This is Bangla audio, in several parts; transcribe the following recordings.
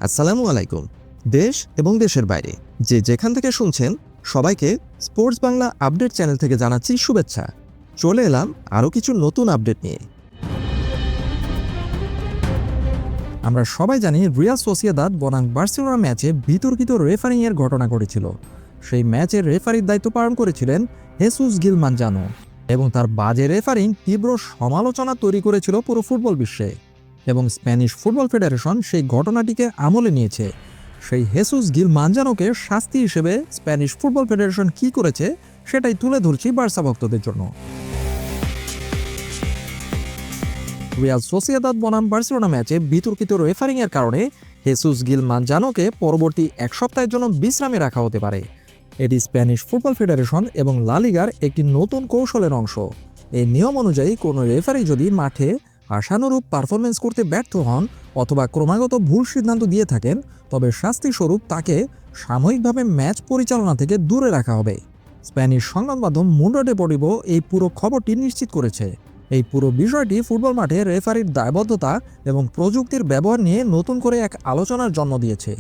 আসসালামু আলাইকুম। দেশ এবং দেশের বাইরে যে যেখান থেকে শুনছেন সবাইকে স্পোর্টস বাংলা আপডেট চ্যানেল থেকে জানাচ্ছি শুভেচ্ছা। চলে এলাম আরও কিছু নতুন আপডেট নিয়ে। আমরা সবাই জানি রিয়াল সোসিয়েদাদ বনাম বার্সেলোনা ম্যাচে বিতর্কিত রেফারিংয়ের ঘটনা ঘটেছিল। সেই ম্যাচের রেফারির দায়িত্ব পালন করেছিলেন হেসুস গিল মানজানো এবং তার বাজে রেফারিং তীব্র সমালোচনা তৈরি করেছিল পুরো ফুটবল বিশ্বে এবং স্প্যানিশ ফুটবল ফেডারেশন সেই ঘটনাটিকে আমলে নিয়েছে। সেই হেসুস গিল মানজানোকে শাস্তি হিসেবে স্প্যানিশ ফুটবল ফেডারেশন কী করেছে সেটাই তুলে ধরছি বার্সা ভক্তদের জন্য। রিয়াল সোসিয়েদাদ বনাম বার্সেলোনা ম্যাচে বিতর্কিত রেফারিংয়ের কারণে হেসুস গিল মানজানোকে পরবর্তী এক সপ্তাহের জন্য বিশ্রামে রাখা হতে পারে। এটি স্প্যানিশ ফুটবল ফেডারেশন এবং লা লিগার একটি নতুন কৌশলের অংশ। এই নিয়ম অনুযায়ী কোনো রেফারি যদি মাঠে আশানুরূপ পারফরমেন্স করতে ব্যর্থ হন অথবা ক্রমাগত ভুল সিদ্ধান্ত দিয়ে থাকেন, তবে শাস্তিস্বরূপ তাকে সাময়িকভাবে ম্যাচ পরিচালনা থেকে দূরে রাখা হবে। স্প্যানিশ সংবাদ মাধ্যম মুন্ডো ডেপোর্টিভো এই পুরো খবরটি নিশ্চিত করেছে। এই পুরো বিষয়টি ফুটবল মাঠে রেফারির দায়বদ্ধতা এবং প্রযুক্তির ব্যবহার নিয়ে নতুন করে এক আলোচনার জন্ম দিয়েছে।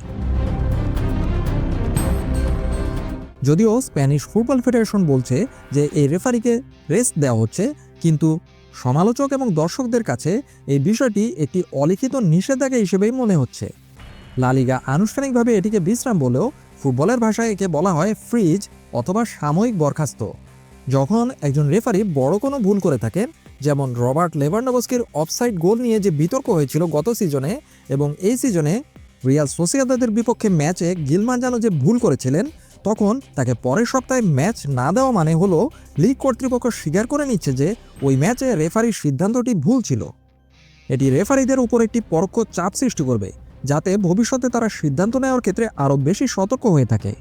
যদিও স্প্যানিশ ফুটবল ফেডারেশন বলছে যে এই রেফারিকে রেস্ট দেওয়া হচ্ছে, কিন্তু সমালোচক এবং দর্শকদের কাছে এই বিষয়টি একটি অলিখিত নিষেধাজ্ঞা হিসেবেই মনে হচ্ছে। লা লিগা আনুষ্ঠানিকভাবে এটিকে বিশ্রাম বলেও ফুটবলের ভাষায় একে বলা হয় ফ্রিজ অথবা সাময়িক বরখাস্ত। যখন একজন রেফারি বড় কোনো ভুল করে থাকেন, যেমন রবার্ট লেভানডোভস্কির অফসাইড গোল নিয়ে যে বিতর্ক হয়েছিল গত সিজনে এবং এই সিজনে রিয়াল সোসিয়েদাদের বিপক্ষে ম্যাচে গিল মানজানো যে ভুল করেছিলেন, তখন তাকে পরের সপ্তাহে ম্যাচ না দেওয়া মানে হলো লিগ কর্তৃপক্ষ স্বীকার করে নিচ্ছে যে ওই ম্যাচে রেফারির সিদ্ধান্তটি ভুল ছিল। এটি রেফারিদের উপর একটি পরোক্ষ চাপ সৃষ্টি করবে, যাতে ভবিষ্যতে তারা সিদ্ধান্ত নেওয়ার ক্ষেত্রে আরও বেশি সতর্ক হয়ে থাকে।